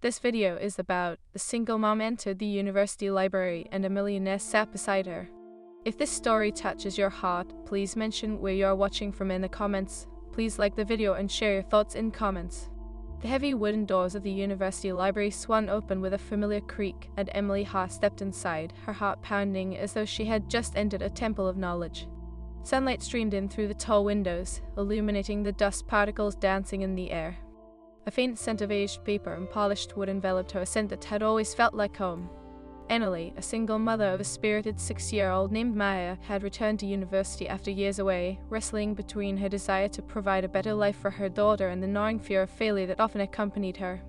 This video is about a single mom entered the university library and a millionaire sat beside her. If this story touches your heart, please mention where you are watching from in the comments. Please like the video and share your thoughts in comments. The heavy wooden doors of the university library swung open with a familiar creak, and Emily Haas stepped inside, her heart pounding as though she had just entered a temple of knowledge. Sunlight streamed in through the tall windows, illuminating the dust particles dancing in the air. A faint scent of aged paper and polished wood enveloped her, a scent that had always felt like home. Emily, a single mother of a spirited 6-year-old named Maya, had returned to university after years away, wrestling between her desire to provide a better life for her daughter and the gnawing fear of failure that often accompanied her.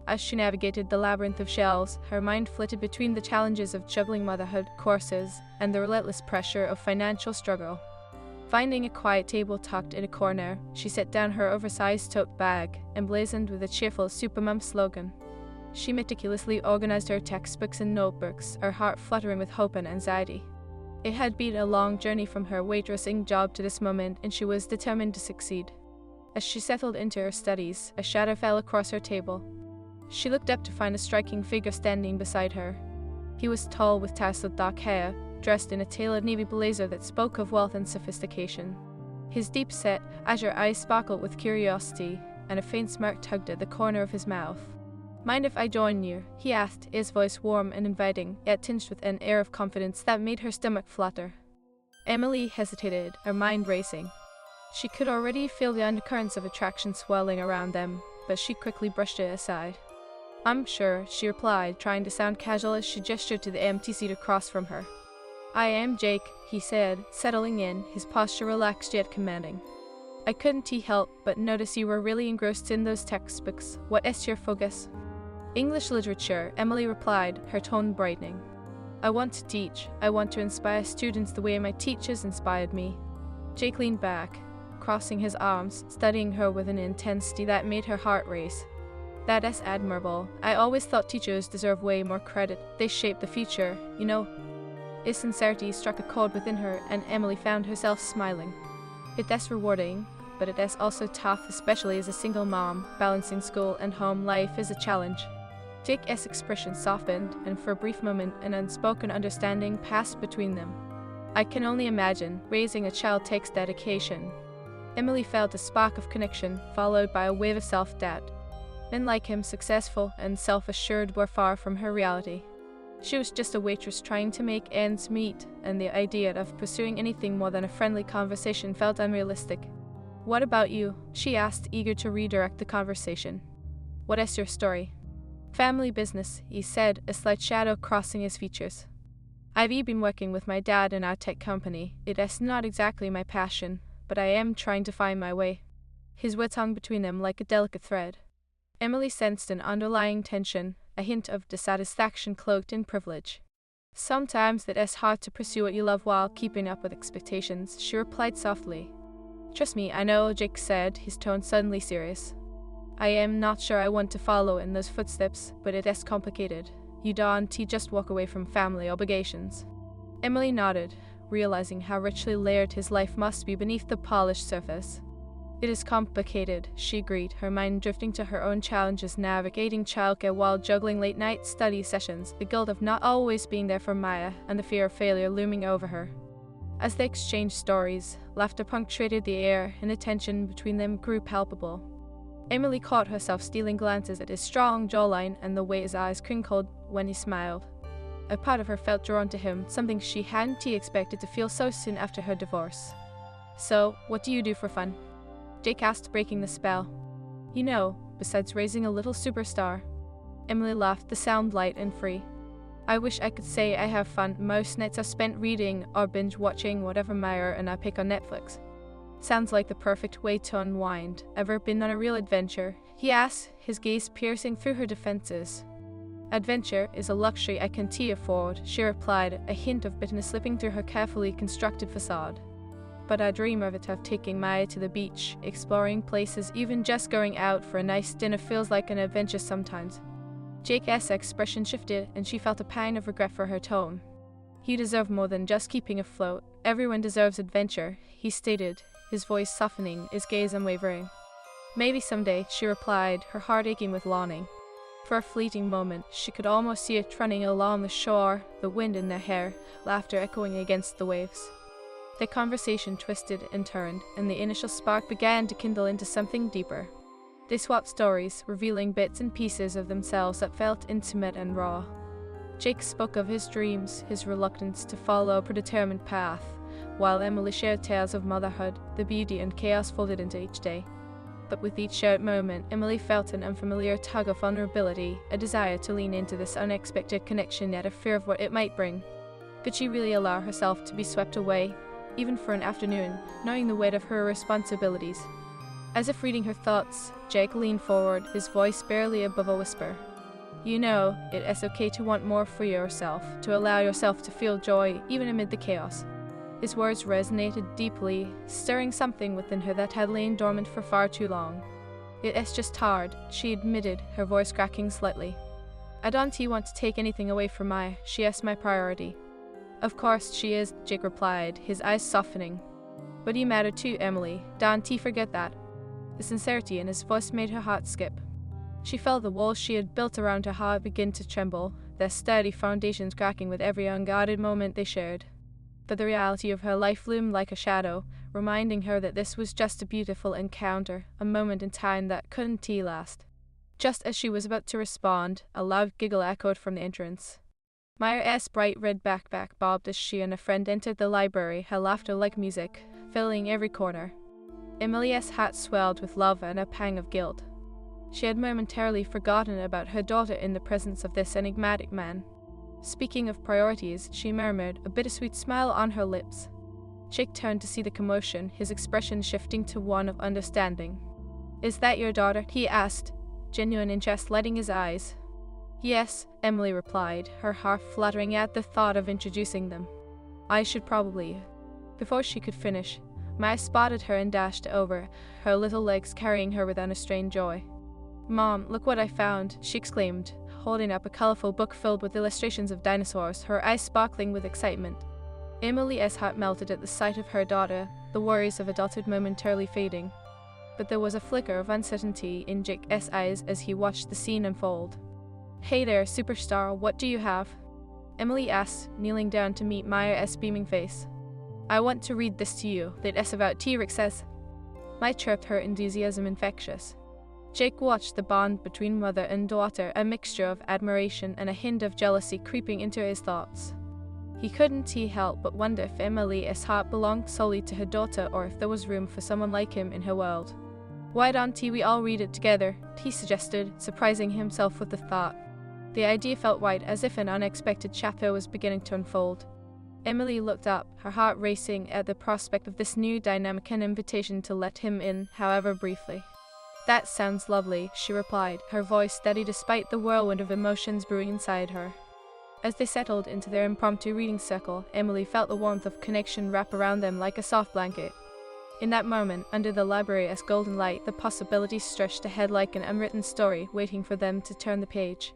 As she navigated the labyrinth of shelves, her mind flitted between the challenges of juggling motherhood, courses, and the relentless pressure of financial struggle. Finding a quiet table tucked in a corner, she set down her oversized tote bag, emblazoned with a cheerful Supermom slogan. She meticulously organized her textbooks and notebooks, her heart fluttering with hope and anxiety. It had been a long journey from her waitressing job to this moment, and she was determined to succeed. As she settled into her studies, a shadow fell across her table. She looked up to find a striking figure standing beside her. He was tall with tousled dark hair, dressed in a tailored navy blazer that spoke of wealth and sophistication. His deep-set, azure eyes sparkled with curiosity, and a faint smirk tugged at the corner of his mouth. "Mind if I join you?" he asked, his voice warm and inviting, yet tinged with an air of confidence that made her stomach flutter. Emily hesitated, her mind racing. She could already feel the undercurrents of attraction swirling around them, but she quickly brushed it aside. "I'm sure," she replied, trying to sound casual as she gestured to the empty seat across from her. "I am Jake," he said, settling in, his posture relaxed yet commanding. "I couldn't help but notice you were really engrossed in those textbooks. What is your focus?" "English literature," Emily replied, her tone brightening. "I want to teach. I want to inspire students the way my teachers inspired me." Jake leaned back, crossing his arms, studying her with an intensity that made her heart race. "That is admirable. I always thought teachers deserve way more credit. They shape the future, you know." His sincerity struck a chord within her, and Emily found herself smiling. "It is rewarding, but it is also tough, especially as a single mom. Balancing school and home life is a challenge." Jake's expression softened, and for a brief moment an unspoken understanding passed between them. "I can only imagine. Raising a child takes dedication." Emily felt a spark of connection, followed by a wave of self-doubt. Men like him, successful and self-assured, were far from her reality. She was just a waitress trying to make ends meet, and the idea of pursuing anything more than a friendly conversation felt unrealistic. "What about you?" she asked, eager to redirect the conversation. "What is your story?" "Family business," he said, a slight shadow crossing his features. "I've been working with my dad in our tech company. It is not exactly my passion, but I am trying to find my way." His words hung between them like a delicate thread. Emily sensed an underlying tension, a hint of dissatisfaction cloaked in privilege. "Sometimes it is hard to pursue what you love while keeping up with expectations," she replied softly. "Trust me, I know," Jake said, his tone suddenly serious. "I am not sure I want to follow in those footsteps, but it is complicated. You don't just walk away from family obligations." Emily nodded, realizing how richly layered his life must be beneath the polished surface. "It is complicated," she agreed, her mind drifting to her own challenges navigating childcare while juggling late-night study sessions, the guilt of not always being there for Maya, and the fear of failure looming over her. As they exchanged stories, laughter punctuated the air, and the tension between them grew palpable. Emily caught herself stealing glances at his strong jawline and the way his eyes crinkled when he smiled. A part of her felt drawn to him, something she hadn't expected to feel so soon after her divorce. "So, what do you do for fun?" Jake asked, breaking the spell. "You know, besides raising a little superstar." Emily laughed, the sound light and free. "I wish I could say I have fun. Most nights are spent reading or binge-watching whatever Maya and I pick on Netflix." "Sounds like the perfect way to unwind. Ever been on a real adventure?" he asked, his gaze piercing through her defenses. "Adventure is a luxury I can't afford," she replied, a hint of bitterness slipping through her carefully constructed facade. "But I dream of taking Maya to the beach, exploring places, even just going out for a nice dinner feels like an adventure sometimes." Jake's expression shifted, and she felt a pang of regret for her tone. "You deserve more than just keeping afloat. Everyone deserves adventure," he stated, his voice softening, his gaze unwavering. "Maybe someday," she replied, her heart aching with longing. For a fleeting moment, she could almost see it running along the shore, the wind in their hair, laughter echoing against the waves. Their conversation twisted and turned, and the initial spark began to kindle into something deeper. They swapped stories, revealing bits and pieces of themselves that felt intimate and raw. Jake spoke of his dreams, his reluctance to follow a predetermined path, while Emily shared tales of motherhood, the beauty and chaos folded into each day. But with each shared moment, Emily felt an unfamiliar tug of vulnerability, a desire to lean into this unexpected connection, yet a fear of what it might bring. Could she really allow herself to be swept away, even for an afternoon, knowing the weight of her responsibilities? As if reading her thoughts, Jake leaned forward, his voice barely above a whisper. You know, it's okay to want more for yourself, to allow yourself to feel joy, even amid the chaos. His words resonated deeply, stirring something within her that had lain dormant for far too long. It's just hard, she admitted, her voice cracking slightly. I don't want to take anything away from Maya, she is my priority. Of course she is, Jake replied, his eyes softening. But you matter too, Emily, don't forget that. The sincerity in his voice made her heart skip. She felt the walls she had built around her heart begin to tremble, their sturdy foundations cracking with every unguarded moment they shared. But the reality of her life loomed like a shadow, reminding her that this was just a beautiful encounter, a moment in time that couldn't last. Just as she was about to respond, a loud giggle echoed from the entrance. Maya's bright red backpack bobbed as she and a friend entered the library, her laughter like music, filling every corner. Emily's heart swelled with love and a pang of guilt. She had momentarily forgotten about her daughter in the presence of this enigmatic man. Speaking of priorities, she murmured, a bittersweet smile on her lips. Jake turned to see the commotion, his expression shifting to one of understanding. Is that your daughter? He asked, genuine interest lighting his eyes. Yes, Emily replied, her heart fluttering at the thought of introducing them. I should probably. Before she could finish, Maya spotted her and dashed over, her little legs carrying her with unrestrained joy. Mom, look what I found, she exclaimed, holding up a colorful book filled with illustrations of dinosaurs, her eyes sparkling with excitement. Emily's heart melted at the sight of her daughter, the worries of adulthood momentarily fading. But there was a flicker of uncertainty in Jake's eyes as he watched the scene unfold. Hey there, superstar, what do you have? Emily asked, kneeling down to meet Maya's beaming face. I want to read this to you, that S about T-Rexes. Maya chirped, her enthusiasm infectious. Jake watched the bond between mother and daughter, a mixture of admiration and a hint of jealousy creeping into his thoughts. He couldn't help but wonder if Emily's heart belonged solely to her daughter or if there was room for someone like him in her world. Why don't we all read it together? He suggested, surprising himself with the thought. The idea felt right, as if an unexpected chapter was beginning to unfold. Emily looked up, her heart racing at the prospect of this new dynamic and invitation to let him in, however briefly. That sounds lovely, she replied, her voice steady despite the whirlwind of emotions brewing inside her. As they settled into their impromptu reading circle, Emily felt the warmth of connection wrap around them like a soft blanket. In that moment, under the library's golden light, the possibilities stretched ahead like an unwritten story, waiting for them to turn the page.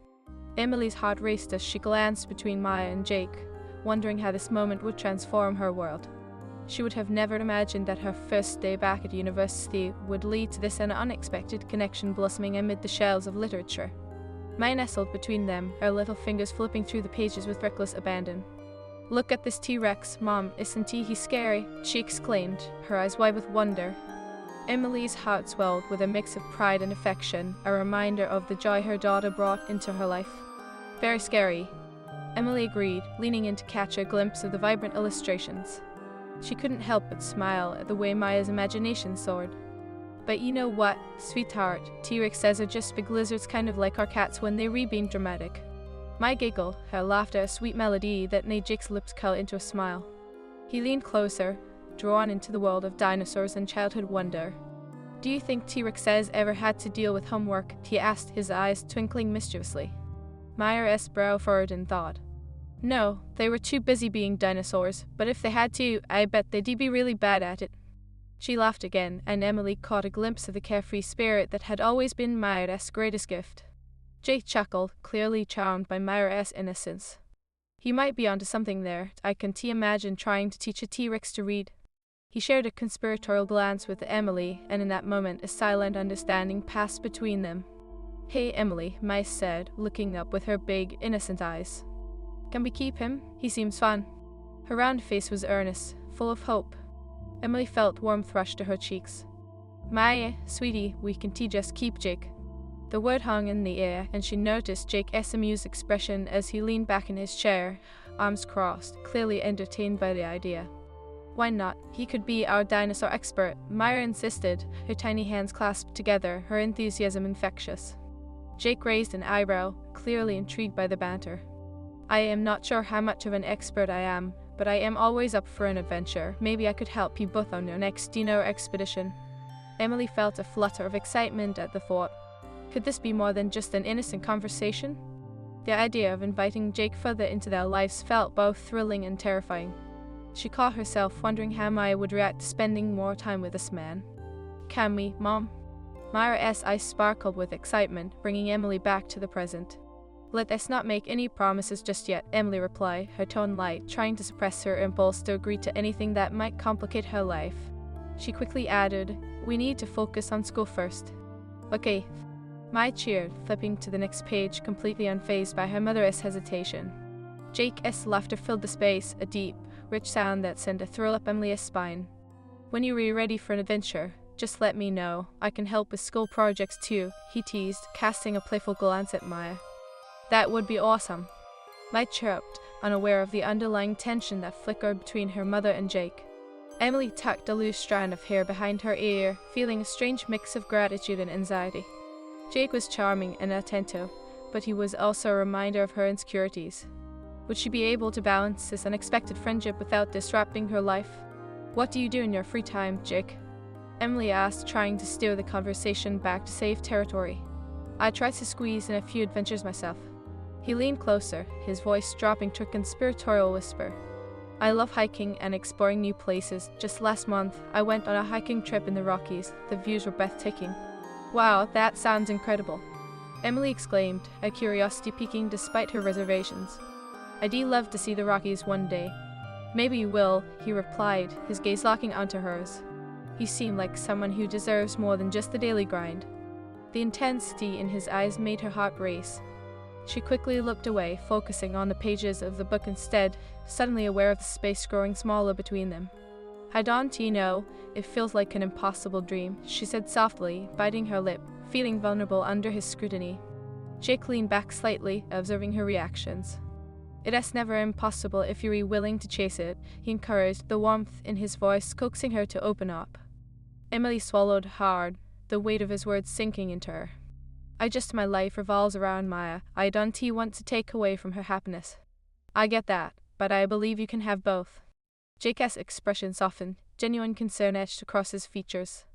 Emily's heart raced as she glanced between Maya and Jake, wondering how this moment would transform her world. She would have never imagined that her first day back at university would lead to this an unexpected connection blossoming amid the shelves of literature. Maya nestled between them, her little fingers flipping through the pages with reckless abandon. Look at this T-Rex, Mom, isn't he scary? She exclaimed, her eyes wide with wonder. Emily's heart swelled with a mix of pride and affection, a reminder of the joy her daughter brought into her life. Very scary, Emily agreed, leaning in to catch a glimpse of the vibrant illustrations. She couldn't help but smile at the way Maya's imagination soared. But you know what, sweetheart, T-Rexes are just big lizards, kind of like our cats when they being dramatic. Maya giggled, her laughter a sweet melody that made Jake's lips curl into a smile. He leaned closer, drawn into the world of dinosaurs and childhood wonder. Do you think T-Rexes ever had to deal with homework? He asked, his eyes twinkling mischievously. Maya's brow furrowed in thought. No, they were too busy being dinosaurs, but if they had to, I bet they'd be really bad at it. She laughed again, and Emily caught a glimpse of the carefree spirit that had always been Maya's greatest gift. Jake chuckled, clearly charmed by Maya's innocence. He might be onto something there. I can't imagine trying to teach a T-Rex to read. He shared a conspiratorial glance with Emily, and in that moment a silent understanding passed between them. Hey Emily, Maya said, looking up with her big, innocent eyes. Can we keep him? He seems fun. Her round face was earnest, full of hope. Emily felt warmth rush to her cheeks. Maya, sweetie, we can just keep Jake. The word hung in the air, and she noticed Jake's amused expression as he leaned back in his chair, arms crossed, clearly entertained by the idea. Why not? He could be our dinosaur expert, Maya insisted, her tiny hands clasped together, her enthusiasm infectious. Jake raised an eyebrow, clearly intrigued by the banter. I am not sure how much of an expert I am, but I am always up for an adventure. Maybe I could help you both on your next dino expedition. Emily felt a flutter of excitement at the thought. Could this be more than just an innocent conversation? The idea of inviting Jake further into their lives felt both thrilling and terrifying. She caught herself wondering how Maya would react to spending more time with this man. Can we, Mom? Maya's eyes sparkled with excitement, bringing Emily back to the present. Let us not make any promises just yet, Emily replied, her tone light, trying to suppress her impulse to agree to anything that might complicate her life. She quickly added, we need to focus on school first. Okay. Maya cheered, flipping to the next page, completely unfazed by her mother's hesitation. Jake's laughter filled the space, a deep, rich sound that sent a thrill up Emily's spine. When you are ready for an adventure, just let me know. I can help with school projects too, he teased, casting a playful glance at Maya. That would be awesome. Maya chirped, unaware of the underlying tension that flickered between her mother and Jake. Emily tucked a loose strand of hair behind her ear, feeling a strange mix of gratitude and anxiety. Jake was charming and attentive, but he was also a reminder of her insecurities. Would she be able to balance this unexpected friendship without disrupting her life? What do you do in your free time, Jake? Emily asked, trying to steer the conversation back to safe territory. I tried to squeeze in a few adventures myself. He leaned closer, his voice dropping to a conspiratorial whisper. I love hiking and exploring new places. Just last month, I went on a hiking trip in the Rockies. The views were breathtaking. Wow, that sounds incredible, Emily exclaimed, her curiosity piquing despite her reservations. I'd love to see the Rockies one day. Maybe you will, he replied, his gaze locking onto hers. You seem like someone who deserves more than just the daily grind. The intensity in his eyes made her heart race. She quickly looked away, focusing on the pages of the book instead, suddenly aware of the space growing smaller between them. I don't know, it feels like an impossible dream, she said softly, biting her lip, feeling vulnerable under his scrutiny. Jake leaned back slightly, observing her reactions. It is never impossible if you're willing to chase it, he encouraged, the warmth in his voice coaxing her to open up. Emily swallowed hard, the weight of his words sinking into her. My life revolves around Maya. I don't want to take away from her happiness. I get that, but I believe you can have both. Jake's expression softened, genuine concern etched across his features.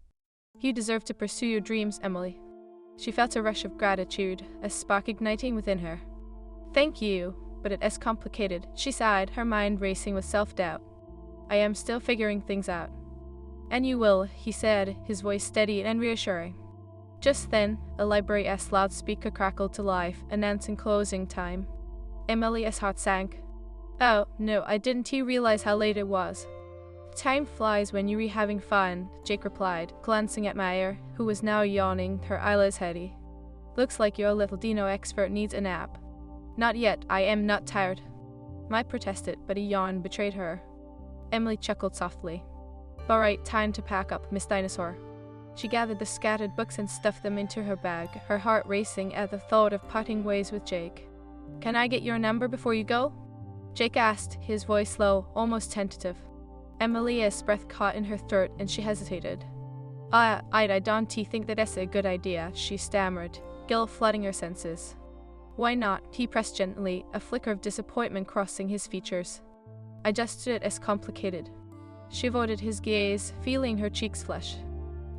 You deserve to pursue your dreams, Emily. She felt a rush of gratitude, a spark igniting within her. Thank you, but it is complicated, she sighed, her mind racing with self-doubt. I am still figuring things out. And you will, he said, his voice steady and reassuring. Just then, a library's loudspeaker crackled to life, announcing closing time. Emily's heart sank. Oh, no, I didn't realize how late it was. Time flies when you're having fun, Jake replied, glancing at Maya, who was now yawning, her eyelids heavy. Looks like your little dino expert needs a nap. Not yet, I am not tired. Maya protested, but a yawn betrayed her. Emily chuckled softly. All right, time to pack up, Miss Dinosaur. She gathered the scattered books and stuffed them into her bag, her heart racing at the thought of parting ways with Jake. Can I get your number before you go? Jake asked, his voice low, almost tentative. Emily's breath caught in her throat and she hesitated. I don't think that's a good idea, she stammered, guilt flooding her senses. Why not? He pressed gently, a flicker of disappointment crossing his features. I just did it as complicated. She avoided his gaze, feeling her cheeks flush.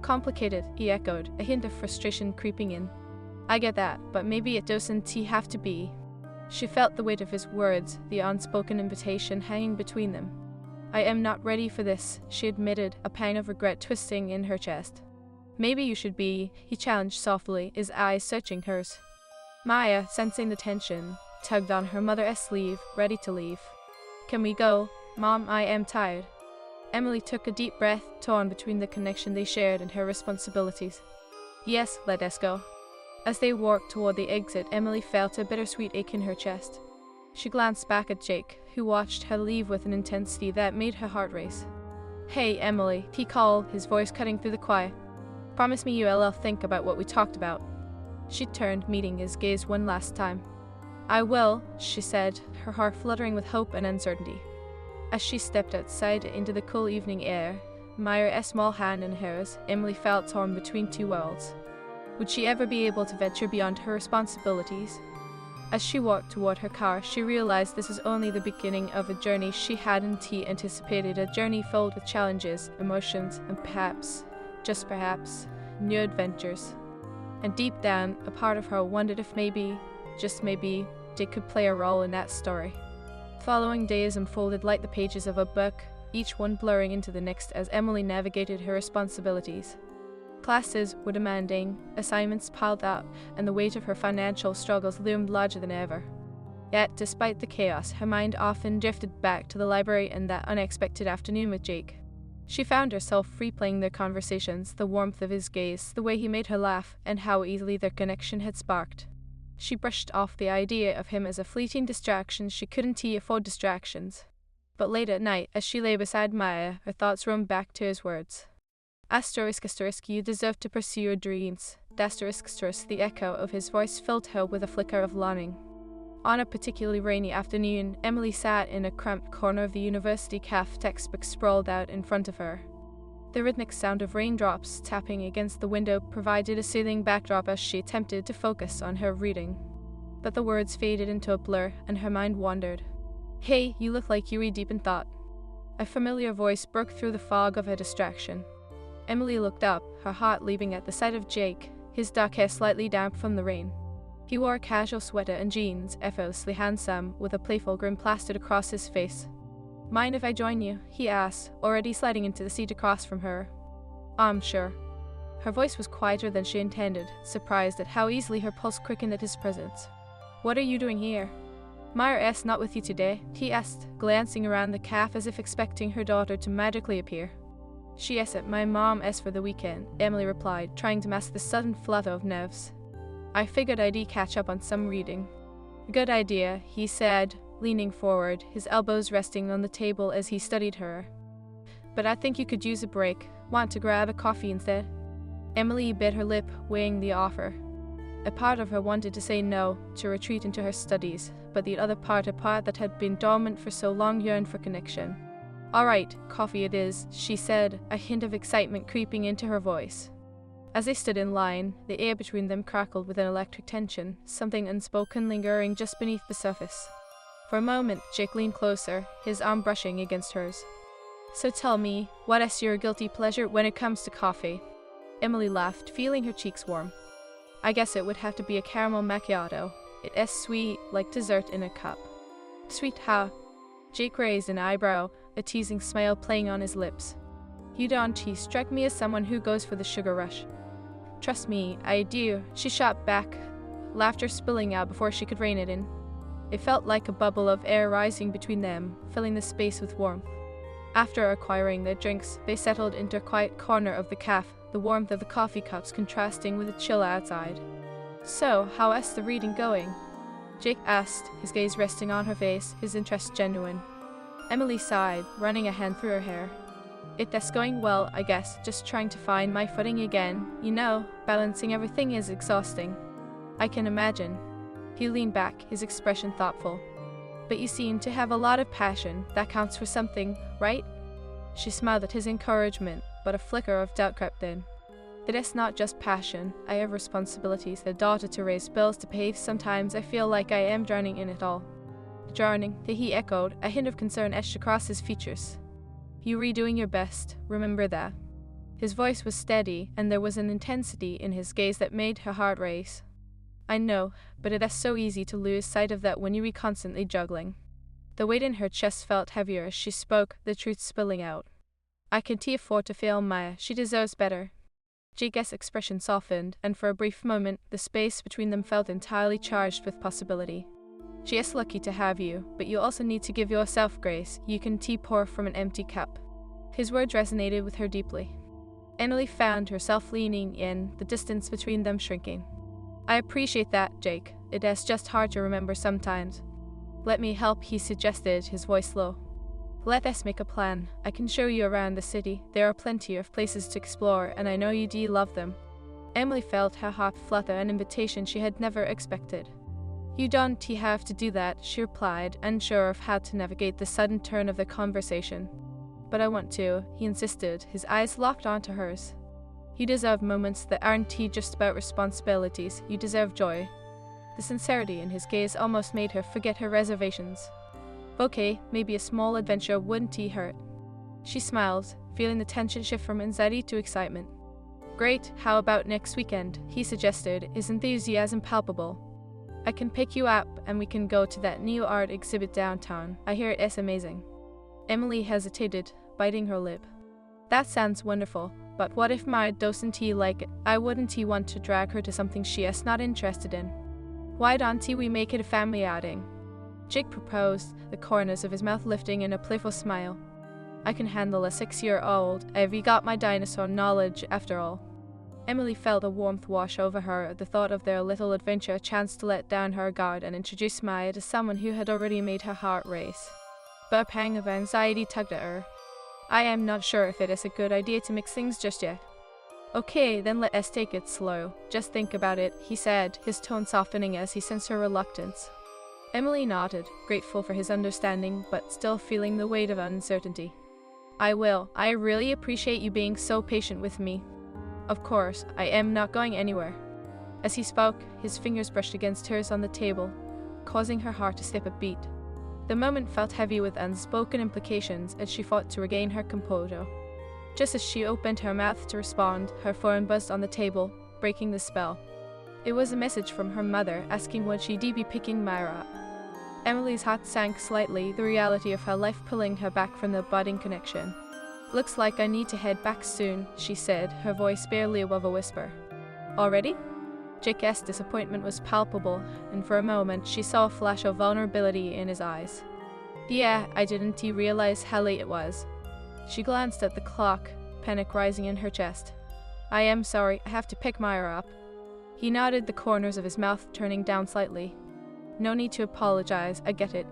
Complicated, he echoed, a hint of frustration creeping in. I get that, but maybe it doesn't have to be. She felt the weight of his words, the unspoken invitation hanging between them. I am not ready for this, she admitted, a pang of regret twisting in her chest. Maybe you should be, he challenged softly, his eyes searching hers. Maya, sensing the tension, tugged on her mother's sleeve, ready to leave. Can we go? Mom, I am tired. Emily took a deep breath, torn between the connection they shared and her responsibilities. Yes, let us go. As they walked toward the exit, Emily felt a bittersweet ache in her chest. She glanced back at Jake, who watched her leave with an intensity that made her heart race. "Hey, Emily," he called, his voice cutting through the quiet. "Promise me you'll think about what we talked about." She turned, meeting his gaze one last time. "I will," she said, her heart fluttering with hope and uncertainty. As she stepped outside into the cool evening air, Maya's small hand in hers, Emily felt torn between two worlds. Would she ever be able to venture beyond her responsibilities? As she walked toward her car, she realized this was only the beginning of a journey she hadn't anticipated, a journey filled with challenges, emotions, and perhaps, just perhaps, new adventures. And deep down, a part of her wondered if maybe, just maybe, Jake could play a role in that story. Following days unfolded like the pages of a book, each one blurring into the next as Emily navigated her responsibilities. Classes were demanding, assignments piled up, and the weight of her financial struggles loomed larger than ever. Yet, despite the chaos, her mind often drifted back to the library and that unexpected afternoon with Jake. She found herself replaying their conversations, the warmth of his gaze, the way he made her laugh, and how easily their connection had sparked. She brushed off the idea of him as a fleeting distraction. She couldn't afford distractions. But late at night, as she lay beside Maya, her thoughts roamed back to his words. ***, you deserve to pursue your dreams. ***, the echo of his voice filled her with a flicker of longing. On a particularly rainy afternoon, Emily sat in a cramped corner of the university cafe, textbook sprawled out in front of her. The rhythmic sound of raindrops tapping against the window provided a soothing backdrop as she attempted to focus on her reading. But the words faded into a blur, and her mind wandered. "Hey, you look like you were deep in thought." A familiar voice broke through the fog of her distraction. Emily looked up, her heart leaping at the sight of Jake, his dark hair slightly damp from the rain. He wore a casual sweater and jeans, effortlessly handsome, with a playful grin plastered across his face. "Mind if I join you?" he asked, already sliding into the seat across from her. Sure." Her voice was quieter than she intended, surprised at how easily her pulse quickened at his presence. "What are you doing here?" "Myra's not with you today?" he asked, glancing around the cafe as if expecting her daughter to magically appear. "She is at my mom's for the weekend," Emily replied, trying to mask the sudden flutter of nerves. "I figured I'd catch up on some reading." "Good idea," he said, leaning forward, his elbows resting on the table as he studied her. "But I think you could use a break. Want to grab a coffee instead?" Emily bit her lip, weighing the offer. A part of her wanted to say no, to retreat into her studies, but the other part, a part that had been dormant for so long, yearned for connection. "All right, coffee it is," she said, a hint of excitement creeping into her voice. As they stood in line, the air between them crackled with an electric tension, something unspoken lingering just beneath the surface. For a moment, Jake leaned closer, his arm brushing against hers. "So tell me, what is your guilty pleasure when it comes to coffee?" Emily laughed, feeling her cheeks warm. "I guess it would have to be a caramel macchiato. It is sweet, like dessert in a cup." "Sweet how?" Jake raised an eyebrow, a teasing smile playing on his lips. "You don't strike me as someone who goes for the sugar rush." "Trust me, I do," she shot back, laughter spilling out before she could rein it in. It felt like a bubble of air rising between them, filling the space with warmth. After acquiring their drinks, they settled into a quiet corner of the cafe, the warmth of the coffee cups contrasting with the chill outside. "So, how is the reading going?" Jake asked, his gaze resting on her face, his interest genuine. Emily sighed, running a hand through her hair. "It's going well, I guess, just trying to find my footing again. You know, balancing everything is exhausting." "I can imagine." He leaned back, his expression thoughtful. "But you seem to have a lot of passion. That counts for something, right?" She smiled at his encouragement, but a flicker of doubt crept in. "It is not just passion. I have responsibilities, a daughter to raise, bills to pay. Sometimes I feel like I am drowning in it all." "Drowning," he echoed, a hint of concern etched across his features. "You were doing your best, remember that." His voice was steady, and there was an intensity in his gaze that made her heart race. "I know, but it is so easy to lose sight of that when you are constantly juggling." The weight in her chest felt heavier as she spoke, the truth spilling out. "I can't afford to fail Maya. She deserves better." Jake's expression softened, and for a brief moment, the space between them felt entirely charged with possibility. "She is lucky to have you, but you also need to give yourself grace. You can pour from an empty cup." His words resonated with her deeply. Emily found herself leaning in, the distance between them shrinking. I appreciate that, Jake. It is just hard to remember sometimes. Let me help, he suggested, his voice low. Let us make a plan. I can show you around the city. There are plenty of places to explore, and I know you do love them. Emily felt her heart flutter, an invitation she had never expected. You don't have to do that, she replied, unsure of how to navigate the sudden turn of the conversation. But I want to, he insisted, his eyes locked onto hers. You deserve moments that aren't just about responsibilities, you deserve joy. The sincerity in his gaze almost made her forget her reservations. Okay, maybe a small adventure wouldn't hurt. She smiled, feeling the tension shift from anxiety to excitement. Great, how about next weekend, he suggested, his enthusiasm palpable. I can pick you up and we can go to that new art exhibit downtown. I hear it is amazing. Emily hesitated, biting her lip. That sounds wonderful, but what if my doesn't like it? I wouldn't want to drag her to something she is not interested in. Why don't we make it a family outing? Jake proposed, the corners of his mouth lifting in a playful smile. I can handle a 6-year-old. I've got my dinosaur knowledge after all. Emily felt a warmth wash over her at the thought of their little adventure, a chance to let down her guard and introduce Maya to someone who had already made her heart race. But a pang of anxiety tugged at her. I am not sure if it is a good idea to mix things just yet. Okay, then let us take it slow. Just think about it, he said, his tone softening as he sensed her reluctance. Emily nodded, grateful for his understanding, but still feeling the weight of uncertainty. I will. I really appreciate you being so patient with me. Of course, I am not going anywhere. As he spoke, his fingers brushed against hers on the table, causing her heart to skip a beat. The moment felt heavy with unspoken implications as she fought to regain her composure. Just as she opened her mouth to respond, her phone buzzed on the table, breaking the spell. It was a message from her mother asking would she be picking Myra up. Emily's heart sank slightly, the reality of her life pulling her back from the budding connection. Looks like I need to head back soon, she said, her voice barely above a whisper. Already? Jake's disappointment was palpable, and for a moment she saw a flash of vulnerability in his eyes. Yeah, I didn't realize how late it was. She glanced at the clock, panic rising in her chest. I am sorry, I have to pick Myra up. He nodded, the corners of his mouth turning down slightly. No need to apologize, I get it.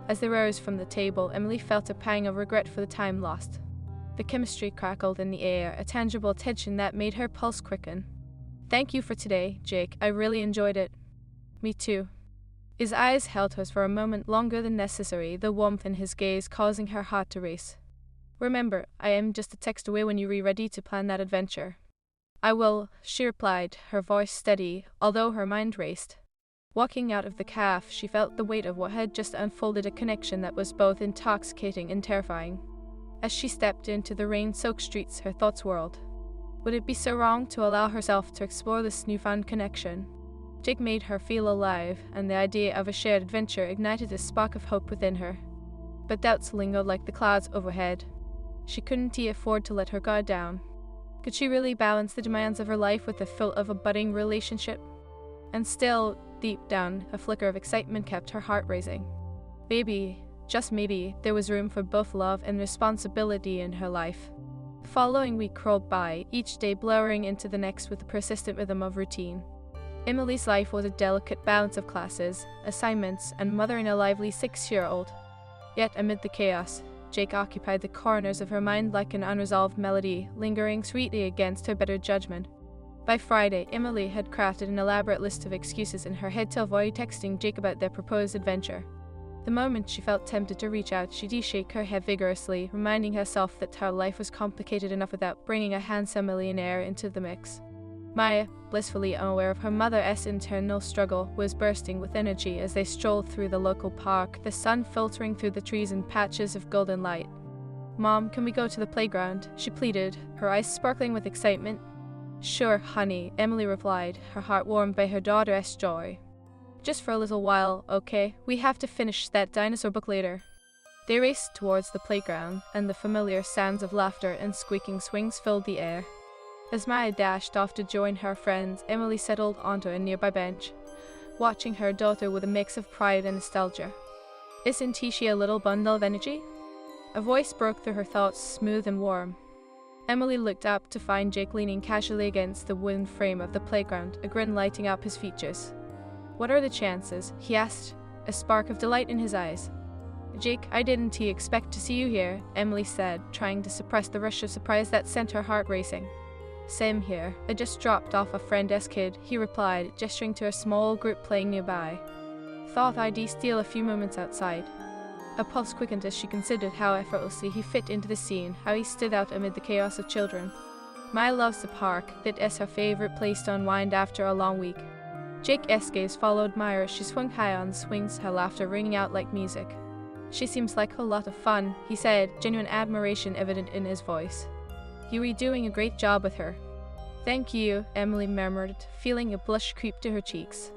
As they rose from the table, Emily felt a pang of regret for the time lost. The chemistry crackled in the air, a tangible tension that made her pulse quicken. Thank you for today, Jake. I really enjoyed it. Me too. His eyes held hers for a moment longer than necessary, the warmth in his gaze causing her heart to race. Remember, I am just a text away when you're ready to plan that adventure. I will, she replied, her voice steady, although her mind raced. Walking out of the cafe, she felt the weight of what had just unfolded, a connection that was both intoxicating and terrifying. As she stepped into the rain-soaked streets, her thoughts whirled. Would it be so wrong to allow herself to explore this newfound connection? Jake made her feel alive, and the idea of a shared adventure ignited a spark of hope within her. But doubts lingered like the clouds overhead. She couldn't afford to let her guard down. Could she really balance the demands of her life with the thrill of a budding relationship? And still, deep down, a flicker of excitement kept her heart racing. Maybe, just maybe, there was room for both love and responsibility in her life. The following week crawled by, each day blurring into the next with the persistent rhythm of routine. Emily's life was a delicate balance of classes, assignments, and mothering a lively 6-year-old. Yet amid the chaos, Jake occupied the corners of her mind like an unresolved melody, lingering sweetly against her better judgment. By Friday, Emily had crafted an elaborate list of excuses in her head to avoid texting Jake about their proposed adventure. The moment she felt tempted to reach out, she'd shake her head vigorously, reminding herself that her life was complicated enough without bringing a handsome millionaire into the mix. Maya, blissfully unaware of her mother's internal struggle, was bursting with energy as they strolled through the local park, the sun filtering through the trees in patches of golden light. Mom, can we go to the playground? She pleaded, her eyes sparkling with excitement. Sure, honey, Emily replied, her heart warmed by her daughter's joy. Just for a little while, okay? We have to finish that dinosaur book later. They raced towards the playground, and the familiar sounds of laughter and squeaking swings filled the air. As Maya dashed off to join her friends, Emily settled onto a nearby bench, watching her daughter with a mix of pride and nostalgia. Isn't she a little bundle of energy? A voice broke through her thoughts, smooth and warm. Emily looked up to find Jake leaning casually against the wooden frame of the playground, a grin lighting up his features. "What are the chances?" he asked, a spark of delight in his eyes. "Jake, I didn't expect to see you here," Emily said, trying to suppress the rush of surprise that sent her heart racing. "Same here. I just dropped off a friend's kid," he replied, gesturing to a small group playing nearby. "Thought I'd steal a few moments outside." A pulse quickened as she considered how effortlessly he fit into the scene, how he stood out amid the chaos of children. Maya loves the park. That is her favorite place to unwind after a long week. Jake's gaze followed Maya as she swung high on the swings, her laughter ringing out like music. "She seems like a lot of fun," he said, genuine admiration evident in his voice. "You are doing a great job with her." "Thank you," Emily murmured, feeling a blush creep to her cheeks.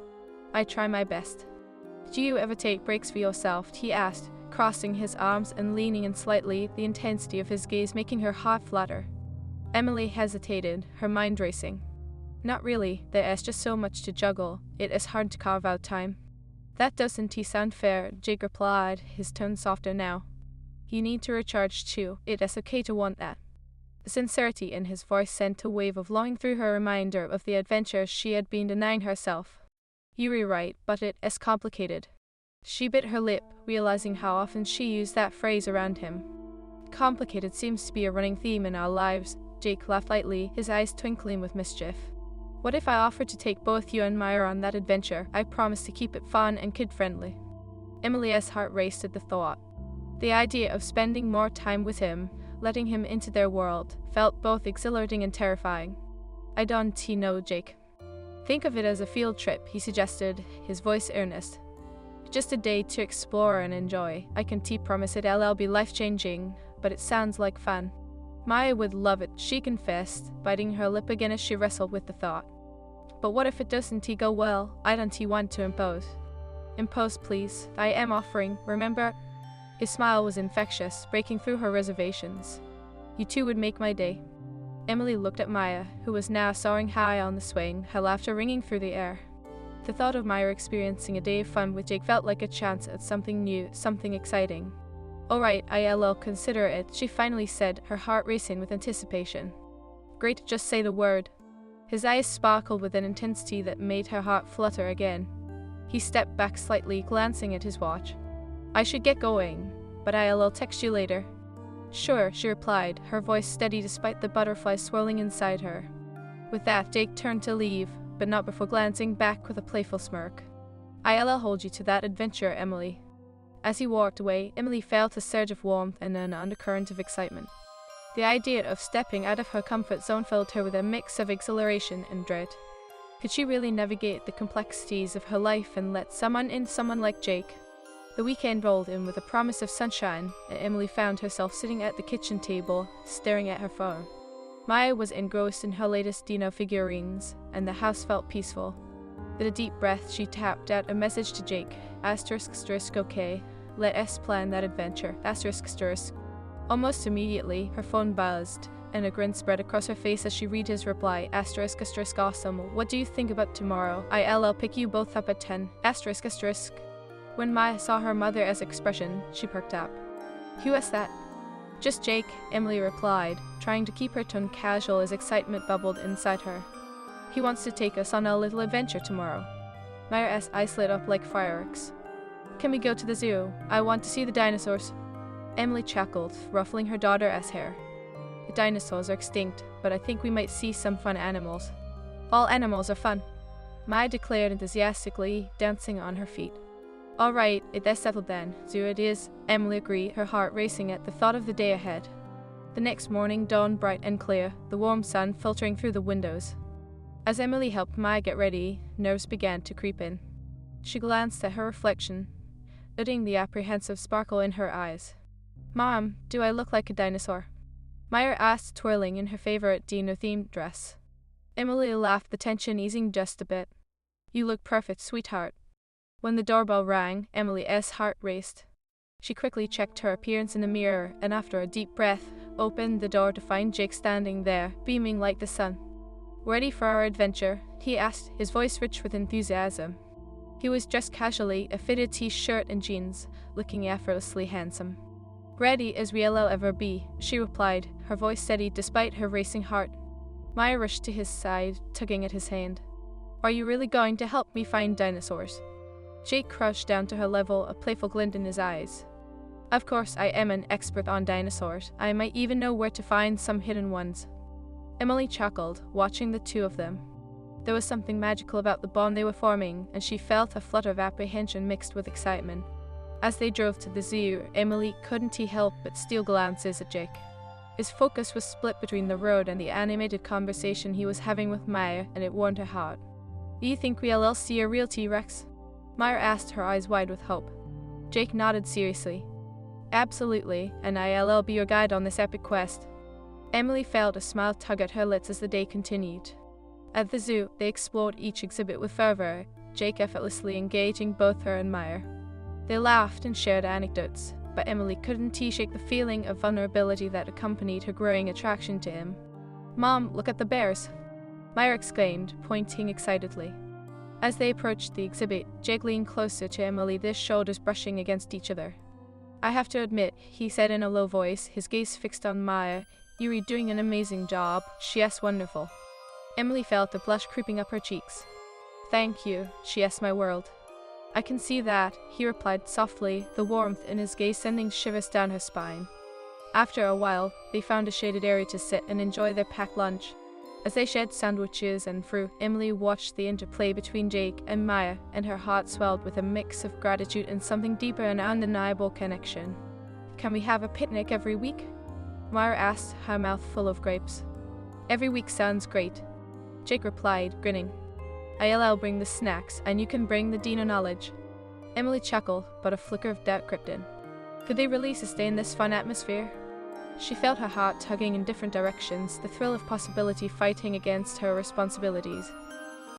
"I try my best." "Do you ever take breaks for yourself?" he asked, crossing his arms and leaning in slightly, the intensity of his gaze making her heart flutter. Emily hesitated, her mind racing. "Not really, there is just so much to juggle, it is hard to carve out time." "That doesn't sound fair," Jake replied, his tone softer now. "You need to recharge too, it is okay to want that." The sincerity in his voice sent a wave of longing through her, reminder of the adventures she had been denying herself. "You're right, but it is complicated." She bit her lip, realizing how often she used that phrase around him. "Complicated seems to be a running theme in our lives," Jake laughed lightly, his eyes twinkling with mischief. "What if I offered to take both you and Maya on that adventure? I promise to keep it fun and kid-friendly." Emily's heart raced at the thought. The idea of spending more time with him, letting him into their world, felt both exhilarating and terrifying. "I don't know, Jake." "Think of it as a field trip," he suggested, his voice earnest. "Just a day to explore and enjoy. I can promise it'll be life-changing, but it sounds like fun." Maya would love it, she confessed, biting her lip again as she wrestled with the thought. "But what if it doesn't go well? I don't want to impose." "Impose, please. I am offering, remember?" His smile was infectious, breaking through her reservations. "You two would make my day." Emily looked at Maya, who was now soaring high on the swing, her laughter ringing through the air. The thought of Maya experiencing a day of fun with Jake felt like a chance at something new, something exciting. "All right, I'll consider it," she finally said, her heart racing with anticipation. "Great, just say the word." His eyes sparkled with an intensity that made her heart flutter again. He stepped back slightly, glancing at his watch. "I should get going, but I'll text you later." "Sure," she replied, her voice steady despite the butterflies swirling inside her. With that, Jake turned to leave, but not before glancing back with a playful smirk. "I'll hold you to that adventure, Emily." As he walked away, Emily felt a surge of warmth and an undercurrent of excitement. The idea of stepping out of her comfort zone filled her with a mix of exhilaration and dread. Could she really navigate the complexities of her life and let someone like Jake? The weekend rolled in with a promise of sunshine, and Emily found herself sitting at the kitchen table, staring at her phone. Maya was engrossed in her latest Dino figurines, and the house felt peaceful. With a deep breath, she tapped out a message to Jake. **okay, let us plan that adventure. **. Almost immediately, her phone buzzed, and a grin spread across her face as she read his reply. **awesome. What do you think about tomorrow? I'll pick you both up at 10. **. When Maya saw her mother's expression, she perked up. "Who is that?" "Just Jake," Emily replied, trying to keep her tone casual as excitement bubbled inside her. "He wants to take us on a little adventure tomorrow." Maya's eyes lit up like fireworks. "Can we go to the zoo? I want to see the dinosaurs." Emily chuckled, ruffling her daughter's hair. "The dinosaurs are extinct, but I think we might see some fun animals." "All animals are fun," Maya declared enthusiastically, dancing on her feet. "All right, that's settled then. Zoo it is," Emily agreed, her heart racing at the thought of the day ahead. The next morning dawned bright and clear, the warm sun filtering through the windows. As Emily helped Maya get ready, nerves began to creep in. She glanced at her reflection, noting the apprehensive sparkle in her eyes. "Mom, do I look like a dinosaur?" Maya asked, twirling in her favorite Dino-themed dress. Emily laughed, the tension easing just a bit. "You look perfect, sweetheart." When the doorbell rang, Emily's heart raced. She quickly checked her appearance in the mirror, and after a deep breath, opened the door to find Jake standing there, beaming like the sun. "Ready for our adventure?" he asked, his voice rich with enthusiasm. He was dressed casually, a fitted t-shirt and jeans, looking effortlessly handsome. Ready as we'll ever be, she replied, her voice steady despite her racing heart. Maya rushed to his side, tugging at his hand. Are you really going to help me find dinosaurs? Jake crouched down to her level, a playful glint in his eyes. Of course, I am an expert on dinosaurs. I might even know where to find some hidden ones. Emily chuckled, watching the two of them. There was something magical about the bond they were forming, and she felt a flutter of apprehension mixed with excitement. As they drove to the zoo, Emily couldn't help but steal glances at Jake. His focus was split between the road and the animated conversation he was having with Maya, and it warmed her heart. Do you think we'll see a real T-Rex? Maya asked, her eyes wide with hope. Jake nodded seriously. Absolutely, and I'll be your guide on this epic quest. Emily felt a smile tug at her lips as the day continued. At the zoo, they explored each exhibit with fervor, Jake effortlessly engaging both her and Maya. They laughed and shared anecdotes, but Emily couldn't shake the feeling of vulnerability that accompanied her growing attraction to him. Mom, look at the bears! Maya exclaimed, pointing excitedly. As they approached the exhibit, Jake leaned closer to Emily, their shoulders brushing against each other. I have to admit, he said in a low voice, his gaze fixed on Maya, you're doing an amazing job. Yes, wonderful. Emily felt a blush creeping up her cheeks. Thank you, yes, my world. I can see that, he replied softly, the warmth in his gaze sending shivers down her spine. After a while, they found a shaded area to sit and enjoy their packed lunch. As they shared sandwiches and fruit, Emily watched the interplay between Jake and Maya, and her heart swelled with a mix of gratitude and something deeper and undeniable connection. Can we have a picnic every week? Maya asked, her mouth full of grapes. Every week sounds great, Jake replied, grinning. I'll bring the snacks, and you can bring the dino knowledge. Emily chuckled, but a flicker of doubt crept in. Could they really sustain this fun atmosphere? She felt her heart tugging in different directions, the thrill of possibility fighting against her responsibilities.